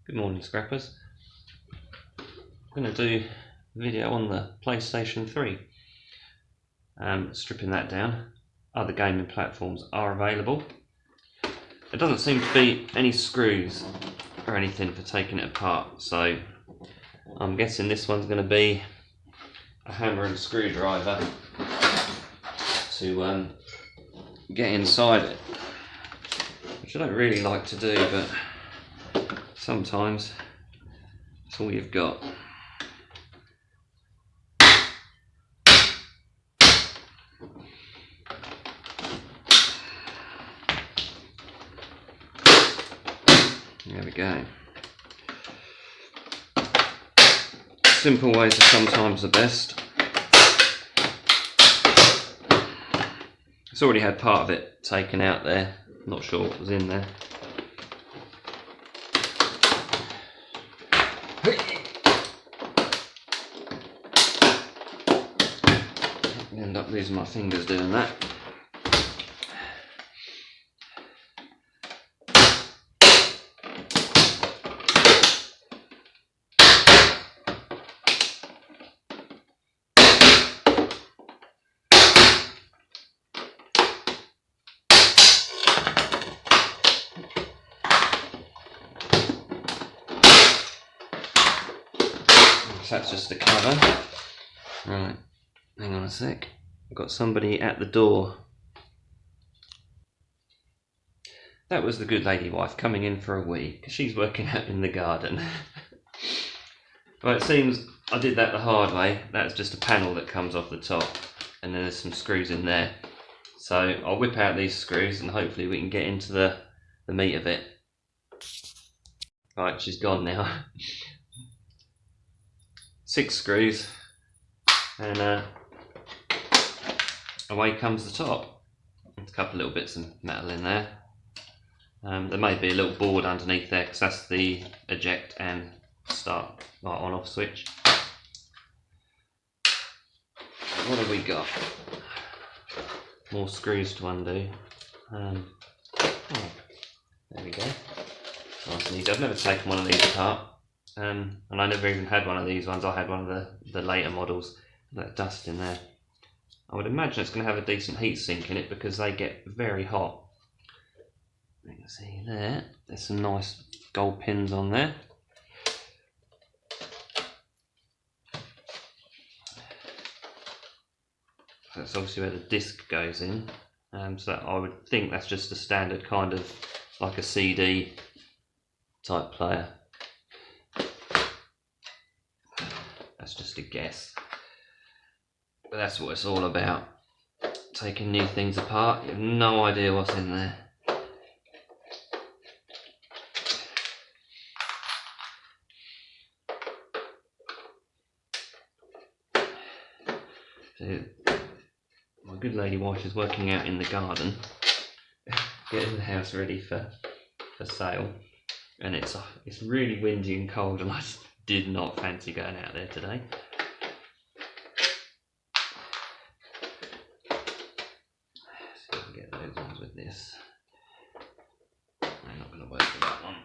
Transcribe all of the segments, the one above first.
Good morning, scrappers. I'm going to do a video on the PlayStation 3. Stripping that down. Other gaming platforms are available. There doesn't seem to be any screws or anything for taking it apart, so I'm guessing this one's going to be a hammer and screwdriver to get inside it, which I don't really like to do, but sometimes that's all you've got. There we go. Simple ways are sometimes the best. It's already had part of it taken out there. Not sure what was in there. I end up losing my fingers doing that. So that's just a cover. Right, hang on a sec. I've got somebody at the door. That was the good lady wife coming in for a wee, because she's working out in the garden. Well, it seems I did that the hard way. That's just a panel that comes off the top, and then there's some screws in there. So I'll whip out these screws and hopefully we can get into the meat of it. Right, she's gone now. 6 screws, and away comes the top. There's a couple of little bits of metal in there. There may be a little board underneath there because that's the eject and start on off switch. What have we got? More screws to undo. Oh, there we go. Nice and easy. I've never taken one of these apart. And I never even had one of these ones. I had one of the later models. That dust in there. I would imagine it's going to have a decent heat sink in it because they get very hot. You can see there. There's some nice gold pins on there. That's obviously where the disc goes in. So I would think that's just a standard kind of like a CD type player. That's just a guess. But that's what it's all about. Taking new things apart. You have no idea what's in there. So, my good lady wife is working out in the garden, getting the house ready for sale, and it's really windy and cold, and I just did not fancy going out there today. See if I can get those ones with this. They're not going to work for that one.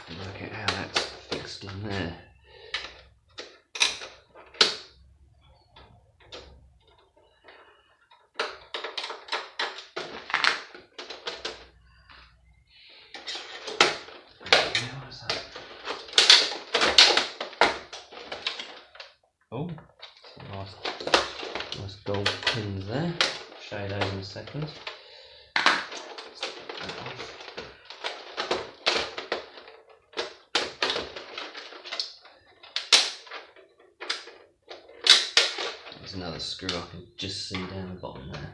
Look at how that's fixed in there. Oh, nice gold pins there. Show those in a second. There's another screw I can just see down the bottom there.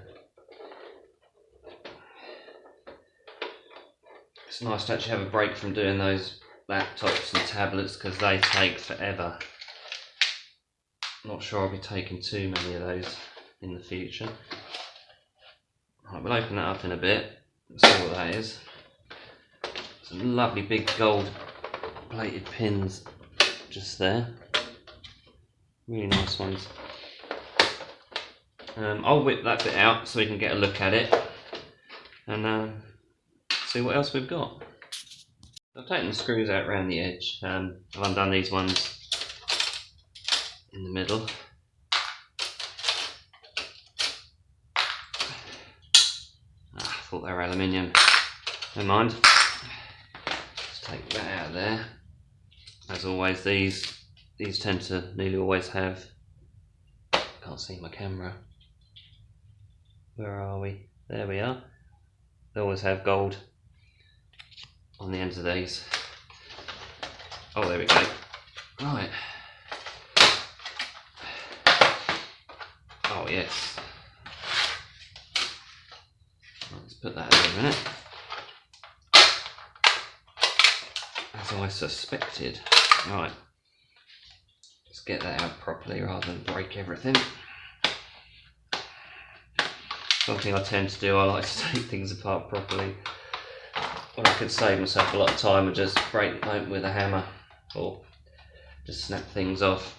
it's nice to actually have a break from doing those laptops and tablets because they take forever. Not sure I'll be taking too many of those in the future. Right, we'll open that up in a bit and see what that is. Some lovely big gold plated pins just there. Really nice ones. I'll whip that bit out so we can get a look at it and see what else we've got. I've taken the screws out around the edge. I've undone these ones in the middle. I thought they were aluminium. Never mind. Let's take that out of there. As always, these tend to nearly always have. Can't see my camera. Where are we? There we are. They always have gold on the ends of these. Oh, there we go. Right. Oh yes. Let's put that in a minute. As I suspected. Right. Let's get that out properly rather than break everything. Something I tend to do, I like to take things apart properly. When I could save myself a lot of time and just break them open with a hammer or just snap things off.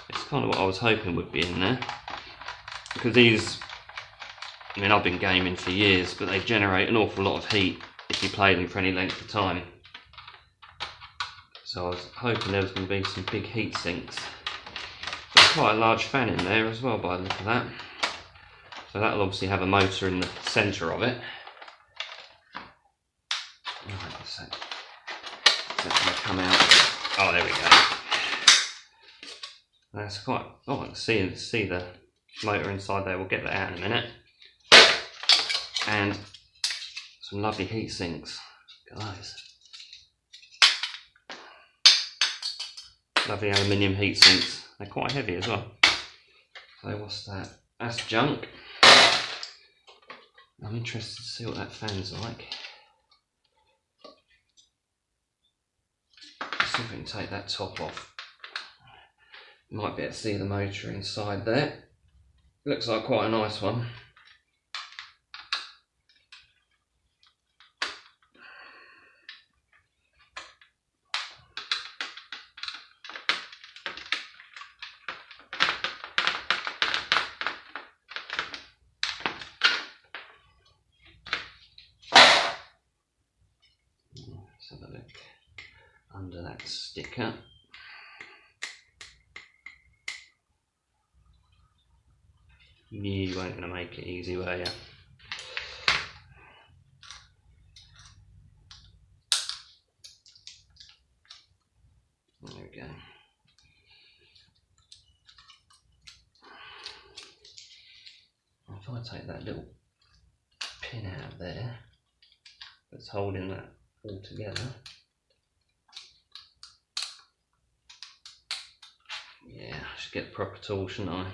It's kind of what I was hoping would be in there. Because these, I mean, I've been gaming for years, but they generate an awful lot of heat if you play them for any length of time. So I was hoping there was going to be some big heat sinks. There's quite a large fan in there as well by the look of that. So that'll obviously have a motor in the centre of it. Right, so that's going to come out. Oh, there we go. That's quite. Oh, I can see the motor inside there. We'll get that out in a minute. And some lovely heat sinks. Look at those. Lovely aluminium heat sinks. They're quite heavy as well. So what's that? That's junk. I'm interested to see what that fan's like. Let's see if we can take that top off. You might be able to see the motor inside there. Looks like quite a nice one. Let's have a look under that sticker. You weren't going to make it easy, were you? There we go. If I take that little pin out there that's holding that all together, yeah, I should get the proper tool, shouldn't I?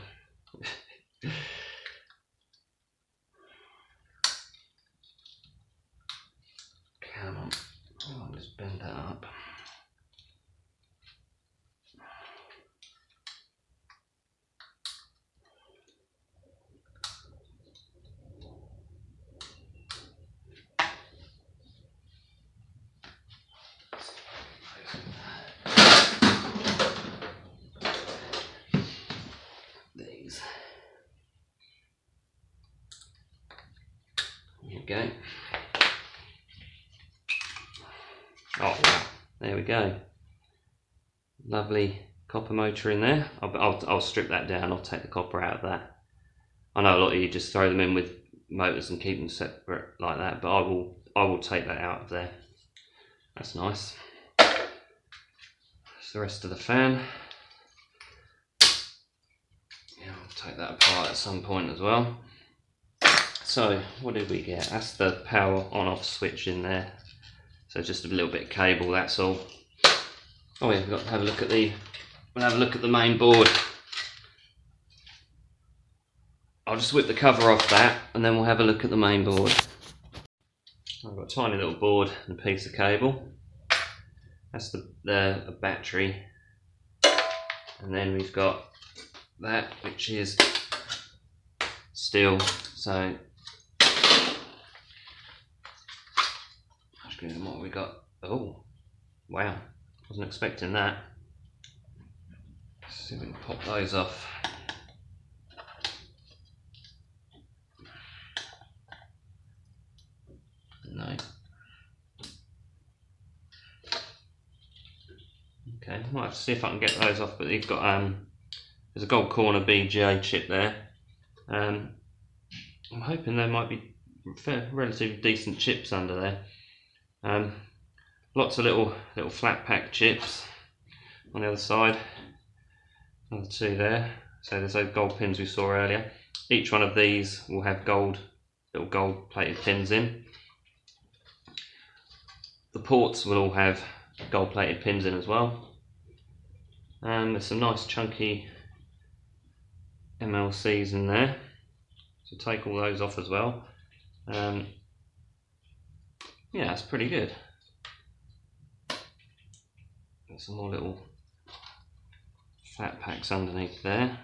Come on, I'll just bend that up. These. There we go. Oh wow, there we go. Lovely copper motor in there. I'll strip that down. I'll take the copper out of that. I know a lot of you just throw them in with motors and keep them separate like that, but I will take that out of there. That's nice. That's the rest of the fan. Yeah, I'll take that apart at some point as well. So what did we get? That's the power on-off switch in there. So just a little bit of cable, that's all. Oh yeah, we've got to have a look at the main board. I'll just whip the cover off that and then we'll have a look at the main board. I've got a tiny little board and a piece of cable. That's the battery, and then we've got that, which is steel. So what have we got? Oh wow, wasn't expecting that. Let's see if we can pop those off. No. Okay, might have to see if I can get those off, but you've got there's a gold corner BGA chip there. I'm hoping there might be relatively decent chips under there. Lots of little flat pack chips on the other side. Another two there. So there's those gold pins we saw earlier. Each one of these will have little gold plated pins in. The ports will all have gold plated pins in as well. And there's some nice chunky MLCs in there. So take all those off as well. Yeah, that's pretty good. Got some more little flat packs underneath there.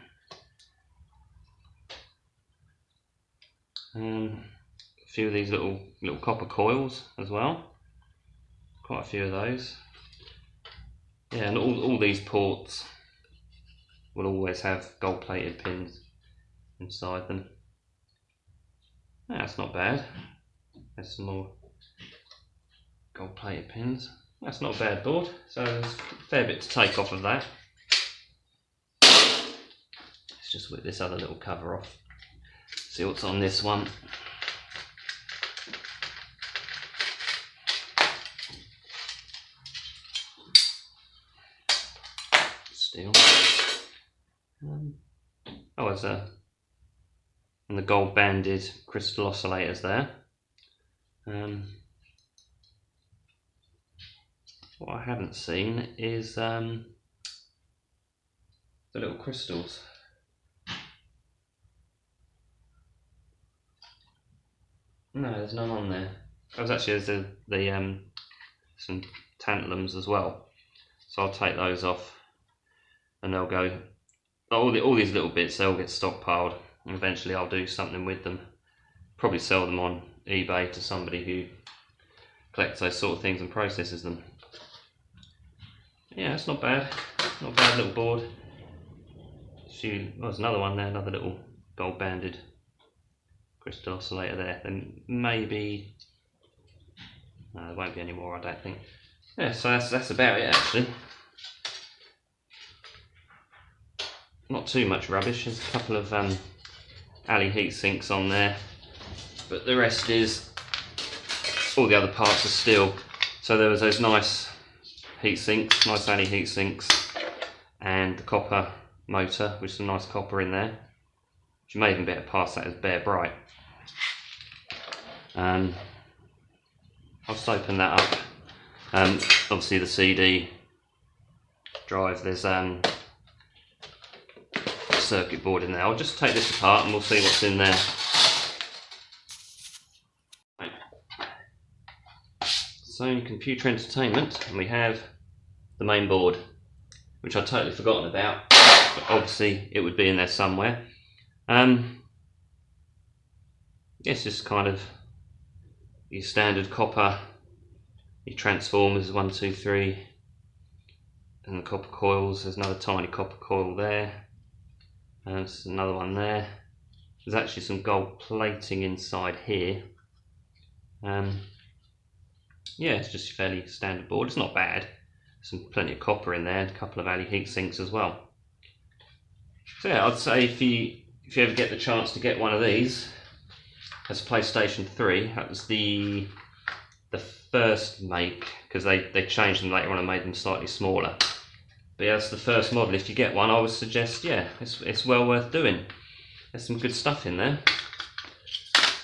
A few of these little copper coils as well. Quite a few of those. Yeah, and all these ports will always have gold plated pins inside them. Yeah, that's not bad. There's some more gold plated pins. That's not a bad board. So there's a fair bit to take off of that. Let's just whip this other little cover off. See what's on this one. Steel. Oh, there's and the gold banded crystal oscillators there. What I haven't seen is the little crystals. No, there's none on there. There's some tantalums as well. So I'll take those off, and they'll go. All these little bits, they'll get stockpiled, and eventually I'll do something with them. Probably sell them on eBay to somebody who collects those sort of things and processes them. Yeah, it's not bad. Not a bad little board. There's another one there, another little gold banded crystal oscillator there. Then maybe no, there won't be any more, I don't think. Yeah, so that's about it actually. Not too much rubbish. There's a couple of alley heat sinks on there, but the rest is all the other parts are steel. So there was those nice heat sinks, nice alley heat sinks, and the copper motor with some nice copper in there. You may even be able to pass that as bare bright. I'll just open that up. Obviously the CD drive, there's circuit board in there. I'll just take this apart and we'll see what's in there. Right. So computer entertainment, and we have the main board, which I'd totally forgotten about, but obviously it would be in there somewhere. It's just kind of your standard copper, your transformers 1, 2, 3, and the copper coils. There's another tiny copper coil there. And there's another one there. There's actually some gold plating inside here. Yeah, it's just a fairly standard board. It's not bad. Plenty of copper in there, and a couple of alley heat sinks as well. So yeah, I'd say if you ever get the chance to get one of these, that's a PlayStation 3. That was the first make, because they changed them later on and made them slightly smaller. But yeah, that's the first model. If you get one, I would suggest, yeah, it's well worth doing. There's some good stuff in there.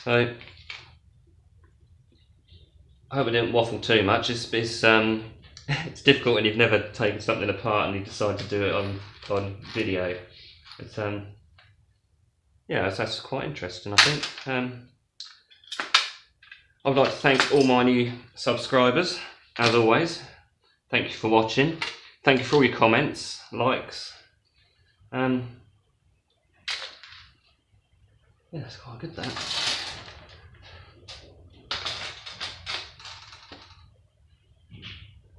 So I hope I didn't waffle too much. It's difficult when you've never taken something apart and you decide to do it on video. But yeah, that's quite interesting, I think. I would like to thank all my new subscribers, as always. Thank you for watching. Thank you for all your comments, likes. Yeah, that's quite good, that.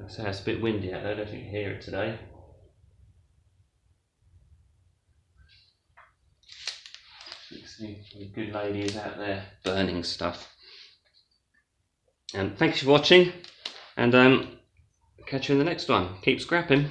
I say it's a bit windy out there, I don't think you can hear it today. The good lady is out there burning stuff. And thanks for watching, and catch you in the next one. Keep scrapping.